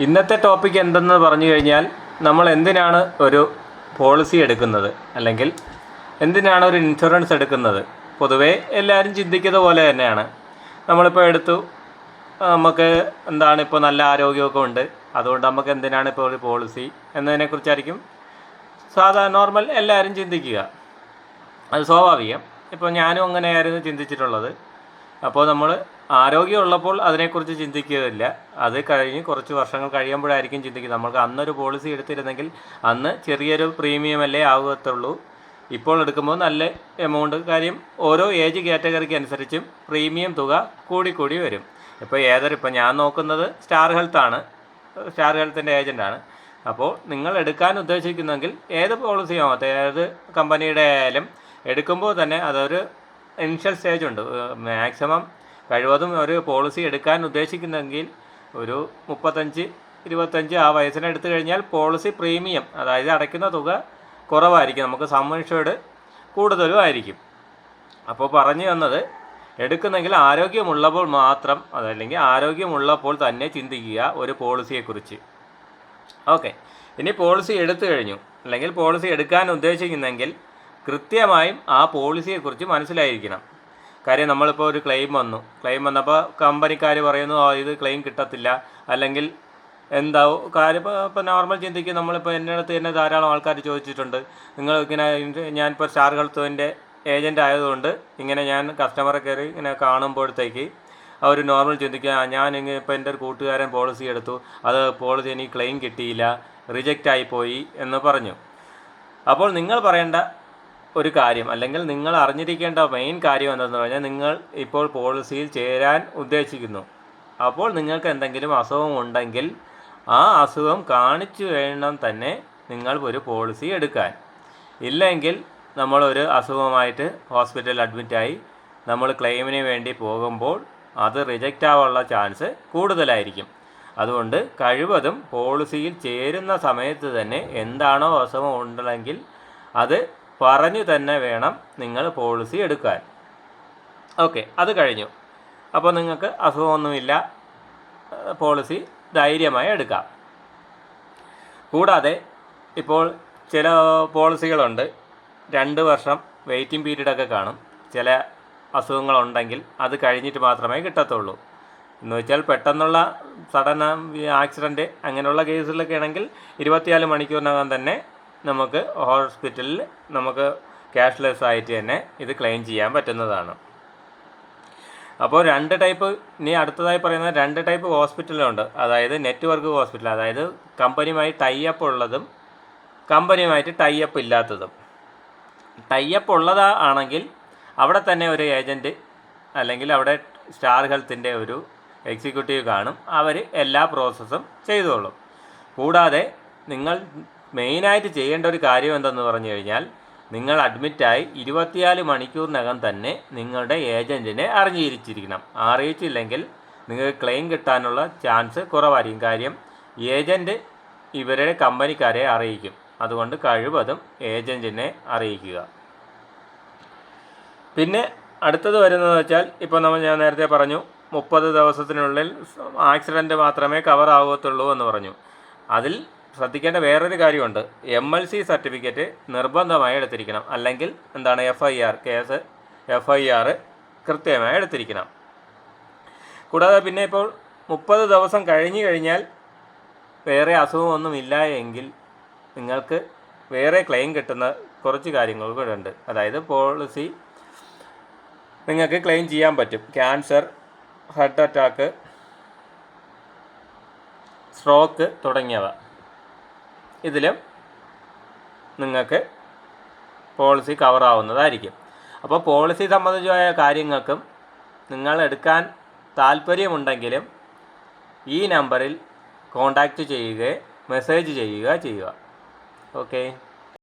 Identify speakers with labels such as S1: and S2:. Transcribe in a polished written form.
S1: ഇന്നത്തെ ടോപ്പിക് എന്തെന്ന് പറഞ്ഞു കഴിഞ്ഞാൽ, നമ്മൾ എന്തിനാണ് ഒരു പോളിസി എടുക്കുന്നത്, അല്ലെങ്കിൽ എന്തിനാണ് ഒരു ഇൻഷുറൻസ് എടുക്കുന്നത്. പൊതുവേ എല്ലാവരും ചിന്തിക്കുന്നത് പോലെ തന്നെയാണ്. നമ്മളിപ്പോൾ എടുത്തു, നമുക്ക് എന്താണ് ഇപ്പോൾ നല്ല ആരോഗ്യമൊക്കെ ഉണ്ട്, അതുകൊണ്ട് നമുക്ക് എന്തിനാണ് ഇപ്പോൾ ഒരു പോളിസി എന്നതിനെക്കുറിച്ചായിരിക്കും നോർമൽ എല്ലാവരും ചിന്തിക്കുക. അത് സ്വാഭാവികം. ഇപ്പോൾ ഞാനും അങ്ങനെയായിരുന്നു ചിന്തിച്ചിട്ടുള്ളത്. അപ്പോൾ നമ്മൾ ആരോഗ്യമുള്ളപ്പോൾ അതിനെക്കുറിച്ച് ചിന്തിക്കുകയില്ല. അത് കഴിഞ്ഞ് കുറച്ച് വർഷങ്ങൾ കഴിയുമ്പോഴായിരിക്കും ചിന്തിക്കുക. നമുക്ക് അന്നൊരു പോളിസി എടുത്തിരുന്നെങ്കിൽ അന്ന് ചെറിയൊരു പ്രീമിയമല്ലേ ആകത്തുള്ളൂ, ഇപ്പോൾ എടുക്കുമ്പോൾ നല്ല എമൗണ്ട്. കാര്യം ഓരോ ഏജ് കാറ്റഗറിക്ക് അനുസരിച്ചും പ്രീമിയം തുക കൂടിക്കൂടി വരും. ഇപ്പോൾ ഞാൻ നോക്കുന്നത് സ്റ്റാർ ഹെൽത്താണ്, സ്റ്റാർ ഹെൽത്തിൻ്റെ ഏജൻറ്റാണ്. അപ്പോൾ നിങ്ങൾ എടുക്കാൻ ഉദ്ദേശിക്കുന്നെങ്കിൽ ഏത് പോളിസിയോ ഏത് കമ്പനിയുടെ ആയാലും എടുക്കുമ്പോൾ തന്നെ അതൊരു ഇനിഷ്യൽ സ്റ്റേജ് ഉണ്ട്. മാക്സിമം കഴിവതും ഒരു പോളിസി എടുക്കാൻ ഉദ്ദേശിക്കുന്നെങ്കിൽ ഒരു 35-25 ആ വയസ്സിന് എടുത്തു കഴിഞ്ഞാൽ പോളിസി പ്രീമിയം, അതായത് അടയ്ക്കുന്ന തുക കുറവായിരിക്കും, നമുക്ക് സം ഇൻഷുർഡ് കൂടുതലും ആയിരിക്കും. അപ്പോൾ പറഞ്ഞു വന്നത്, എടുക്കുന്നെങ്കിൽ ആരോഗ്യമുള്ളപ്പോൾ മാത്രം, അതല്ലെങ്കിൽ ആരോഗ്യമുള്ളപ്പോൾ തന്നെ ചിന്തിക്കുക ഒരു പോളിസിയെക്കുറിച്ച്. ഓക്കെ, ഇനി പോളിസി എടുത്തു കഴിഞ്ഞു, അല്ലെങ്കിൽ പോളിസി എടുക്കാൻ ഉദ്ദേശിക്കുന്നെങ്കിൽ കൃത്യമായും ആ പോളിസിയെക്കുറിച്ച് മനസ്സിലായിരിക്കണം. കാര്യം നമ്മളിപ്പോൾ ഒരു ക്ലെയിം വന്നപ്പോൾ കമ്പനിക്കാർ പറയുന്നു ഇത് ക്ലെയിം കിട്ടത്തില്ല, അല്ലെങ്കിൽ എന്താവും കാര്യം. ഇപ്പോൾ നോർമൽ ചിന്തിക്കും. നമ്മളിപ്പോൾ എൻ്റെ അടുത്ത് തന്നെ ധാരാളം ആൾക്കാർ ചോദിച്ചിട്ടുണ്ട്, നിങ്ങൾ ഇങ്ങനെ, ഞാനിപ്പോൾ സ്റ്റാർ ഹെൽത്തിൻ്റെ ഏജൻ്റ് ആയതുകൊണ്ട് ഇങ്ങനെ ഞാൻ കസ്റ്റമറെ കയറി ഇങ്ങനെ കാണുമ്പോഴത്തേക്ക് അവർ നോർമൽ ചിന്തിക്കുക, ഇപ്പോൾ എൻ്റെ ഒരു കൂട്ടുകാരൻ പോളിസി എടുത്തു, അത് പോളിസി എനിക്ക് ക്ലെയിം കിട്ടിയില്ല, റിജക്റ്റ് ആയിപ്പോയി എന്ന് പറഞ്ഞു. അപ്പോൾ നിങ്ങൾ പറയേണ്ട ഒരു കാര്യം, അല്ലെങ്കിൽ നിങ്ങൾ അറിഞ്ഞിരിക്കേണ്ട മെയിൻ കാര്യം എന്തെന്ന് പറഞ്ഞാൽ, നിങ്ങൾ ഇപ്പോൾ പോളിസിയിൽ ചേരാൻ ഉദ്ദേശിക്കുന്നു. അപ്പോൾ നിങ്ങൾക്ക് എന്തെങ്കിലും അസുഖം ഉണ്ടെങ്കിൽ ആ അസുഖം കാണിച്ചു വേണം തന്നെ നിങ്ങൾ ഒരു പോളിസി എടുക്കാൻ. ഇല്ലെങ്കിൽ നമ്മളൊരു അസുഖമായിട്ട് ഹോസ്പിറ്റലിൽ അഡ്മിറ്റായി നമ്മൾ ക്ലെയിമിന് വേണ്ടി പോകുമ്പോൾ അത് റിജക്റ്റ് ആവാനുള്ള ചാൻസ് കൂടുതലായിരിക്കും. അതുകൊണ്ട് കഴിവതും പോളിസിയിൽ ചേരുന്ന സമയത്ത് തന്നെ എന്താണോ അസുഖം ഉണ്ടെങ്കിൽ അത് പറഞ്ഞു തന്നെ വേണം നിങ്ങൾ പോളിസി എടുക്കാൻ. ഓക്കെ, അത് കഴിഞ്ഞു. അപ്പോൾ നിങ്ങൾക്ക് അസുഖമൊന്നുമില്ല, പോളിസി ധൈര്യമായി എടുക്കാം. കൂടാതെ ഇപ്പോൾ ചില പോളിസികളുണ്ട് 2 വർഷം വെയിറ്റിംഗ് പീരീഡൊക്കെ കാണും. ചില അസുഖങ്ങളുണ്ടെങ്കിൽ അത് കഴിഞ്ഞിട്ട് മാത്രമേ കിട്ടത്തുള്ളൂ. എന്ന് വെച്ചാൽ പെട്ടെന്നുള്ള സഡൻ ആക്സിഡൻറ്റ് അങ്ങനെയുള്ള കേസുകളിലൊക്കെ ആണെങ്കിൽ 24 മണിക്കൂറിനകം തന്നെ നമുക്ക് ഹോസ്പിറ്റലിൽ നമുക്ക് ക്യാഷ്ലെസ് ആയിട്ട് തന്നെ ഇത് ക്ലെയിം ചെയ്യാൻ പറ്റുന്നതാണ്. അപ്പോൾ 2 ടൈപ്പ്, ഇനി അടുത്തതായി പറയുന്ന 2 ടൈപ്പ് ഹോസ്പിറ്റലുണ്ട്. അതായത് നെറ്റ്വർക്ക് ഹോസ്പിറ്റൽ, അതായത് കമ്പനിയുമായി ടൈപ്പ് ഉള്ളതും കമ്പനിയുമായിട്ട് ടൈപ്പ് ഇല്ലാത്തതും. ടൈപ്പ് ഉള്ളതാണെങ്കിൽ അവിടെ തന്നെ ഒരു ഏജൻറ്റ്, അല്ലെങ്കിൽ അവിടെ സ്റ്റാർ ഹെൽത്തിൻ്റെ ഒരു എക്സിക്യൂട്ടീവ് കാണും, അവർ എല്ലാ പ്രോസസ്സും ചെയ്തോളും. കൂടാതെ നിങ്ങൾ മെയിനായിട്ട് ചെയ്യേണ്ട ഒരു കാര്യം എന്തെന്ന് പറഞ്ഞു കഴിഞ്ഞാൽ, നിങ്ങൾ അഡ്മിറ്റായി 24 മണിക്കൂറിനകം തന്നെ നിങ്ങളുടെ ഏജൻറ്റിനെ അറിയിച്ചിരിക്കണം. അറിയിച്ചില്ലെങ്കിൽ നിങ്ങൾക്ക് ക്ലെയിം കിട്ടാനുള്ള ചാൻസ് കുറവായിരിക്കും. കാര്യം ഏജൻറ്റ് ഇവരുടെ കമ്പനിക്കാരെ അറിയിക്കും. അതുകൊണ്ട് കഴിവതും ഏജൻറ്റിനെ അറിയിക്കുക. പിന്നെ അടുത്തത് വരുന്നതെന്ന് വെച്ചാൽ, ഇപ്പോൾ ഞാൻ നേരത്തെ പറഞ്ഞു 30 ദിവസത്തിനുള്ളിൽ ആക്സിഡൻറ്റ് മാത്രമേ കവർ ആകത്തുള്ളൂ എന്ന് പറഞ്ഞു. അതിൽ ശ്രദ്ധിക്കേണ്ട വേറൊരു കാര്യമുണ്ട്. MLC സർട്ടിഫിക്കറ്റ് നിർബന്ധമായി എടുത്തിരിക്കണം. അല്ലെങ്കിൽ എന്താണ് FIR കേസ്, FIR കൃത്യമായി എടുത്തിരിക്കണം. കൂടാതെ പിന്നെ ഇപ്പോൾ 30 ദിവസം കഴിഞ്ഞു കഴിഞ്ഞാൽ വേറെ അസുഖമൊന്നുമില്ല എങ്കിൽ നിങ്ങൾക്ക് വേറെ ക്ലെയിം കിട്ടുന്ന കുറച്ച് കാര്യങ്ങൾ കൂടെ ഉണ്ട്. അതായത് പോളിസി നിങ്ങൾക്ക് ക്ലെയിം ചെയ്യാൻ പറ്റും. ക്യാൻസർ, ഹാർട്ട് അറ്റാക്ക്, സ്ട്രോക്ക് തുടങ്ങിയവ. ഇതിലും നിങ്ങൾക്ക് പോളിസി കവറാവുന്നതായിരിക്കും. അപ്പോൾ പോളിസി സംബന്ധിച്ചായ കാര്യങ്ങൾക്കും നിങ്ങൾ എടുക്കാൻ താല്പര്യമുണ്ടെങ്കിലും ഈ നമ്പറിൽ കോൺടാക്റ്റ് ചെയ്യുക, മെസ്സേജ് ചെയ്യുക. ഓക്കെ.